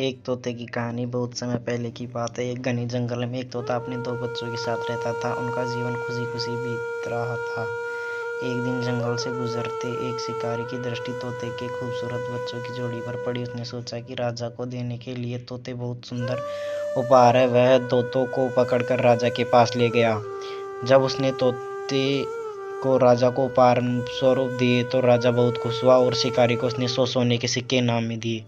एक तोते की कहानी। बहुत समय पहले की बात है। एक घने जंगल में एक तोता अपने दो बच्चों के साथ रहता था। उनका जीवन खुशी खुशी बीत रहा था। एक दिन जंगल से गुजरते एक शिकारी की दृष्टि तोते के खूबसूरत बच्चों की जोड़ी पर पड़ी। उसने सोचा कि राजा को देने के लिए तोते बहुत सुंदर उपहार है। वह तोतों को पकड़कर राजा के पास ले गया। जब उसने तोते को राजा को उपहार स्वरूप दिए तो राजा बहुत खुश हुआ और शिकारी को उसने 100 सोने के सिक्के इनाम में दिए।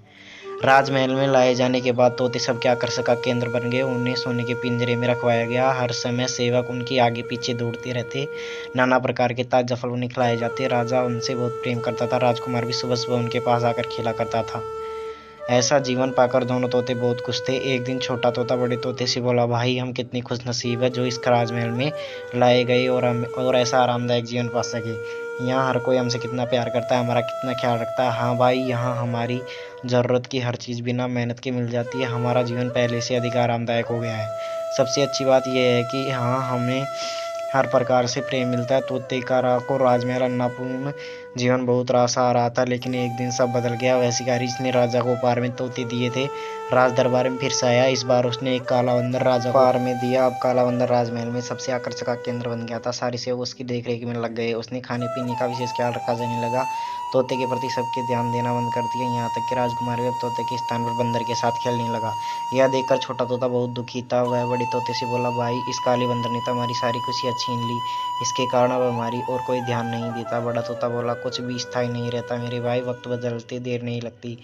राजमहल में लाए जाने के बाद तोते सबके आकर्षण का केंद्र बन गए। उन्हें सोने के पिंजरे में रखवाया गया। हर समय सेवक उनके आगे पीछे दौड़ते रहते। नाना प्रकार के ताजे फल उन्हें खिलाए जाते। राजा उनसे बहुत प्रेम करता था। राजकुमार भी सुबह सुबह उनके पास आकर खेला करता था। ऐसा जीवन पाकर दोनों तोते बहुत खुश थे। एक दिन छोटा तोता बड़े तोते से बोला, भाई हम कितनी खुश नसीब है जो इस राजमहल में लाए गए और ऐसा आरामदायक जीवन पा सके। यहाँ हर कोई हमसे कितना प्यार करता है, हमारा कितना ख्याल रखता है। हाँ भाई, यहाँ हमारी ज़रूरत की हर चीज़ बिना मेहनत के मिल जाती है। हमारा जीवन पहले से अधिक आरामदायक हो गया है। सबसे अच्छी बात यह है कि हाँ, हमें हर प्रकार से प्रेम मिलता है। तोते को राजमहल अन्नपूर्ण जीवन बहुत रास आ रहा था, लेकिन एक दिन सब बदल गया। वह शिकारी जिसने राजा को उपहार में तोते दिए थे राज दरबार में फिर से आया। इस बार उसने एक काला बंदर राजा को उपहार में दिया। अब काला बंदर राजमहल में सबसे आकर्षक का केंद्र बन गया था। सारी सेवक उसकी देखरेख में लग गए। उसने खाने पीने का विशेष ख्याल रखा जाने लगा। तोते के प्रति सबके ध्यान देना बंद कर दिया। यहाँ तक कि राजकुमार भी अब तोते के स्थान पर बंदर के साथ खेलने लगा। यह देखकर छोटा तोता बहुत दुखी था। वह बड़े तोते से बोला, भाई इस काले बंदर ने तो हमारी सारी खुशियाँ छीन ली। इसके कारण अब हमारी और कोई ध्यान नहीं देता। बड़ा तोता बोला, कुछ भी स्थायी नहीं रहता मेरे भाई, वक्त बदलते देर नहीं लगती।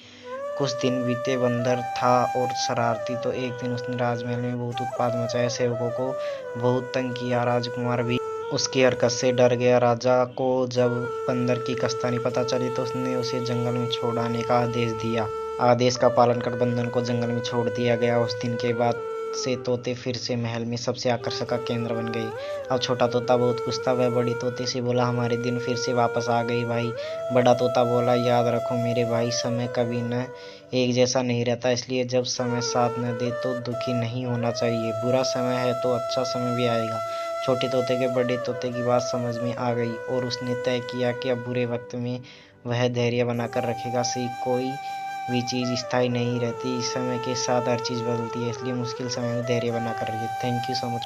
कुछ दिन बीते। बंदर था और शरारती, तो एक दिन उसने राजमहल में बहुत उत्पात मचाया। सेवकों को बहुत तंग किया। राजकुमार भी उसकी हरकत से डर गया। राजा को जब बंदर की कस्तानी पता चली तो उसने उसे जंगल में छोड़ आने का आदेश दिया। आदेश का पालन कर बंदर को जंगल में छोड़ दिया गया। उस दिन के बाद से तोते फिर से महल में सबसे आकर्षक का केंद्र बन गए। अब छोटा तोता बहुत खुश था। वह बड़े तोते से बोला, हमारे दिन फिर से वापस आ गए भाई। बड़ा तोता बोला, याद रखो मेरे भाई, समय कभी न एक जैसा नहीं रहता, इसलिए जब समय साथ न दे तो दुखी नहीं होना चाहिए। बुरा समय है तो अच्छा समय भी आएगा। छोटे तोते के बड़े तोते की बात समझ में आ गई और उसने तय किया कि अब बुरे वक्त में वह धैर्य बनाकर रखेगा। कोई भी चीज़ स्थायी नहीं रहती। इस समय के साथ हर चीज़ बदलती है, इसलिए मुश्किल समय में धैर्य बनाकर रखिए। Thank you so much.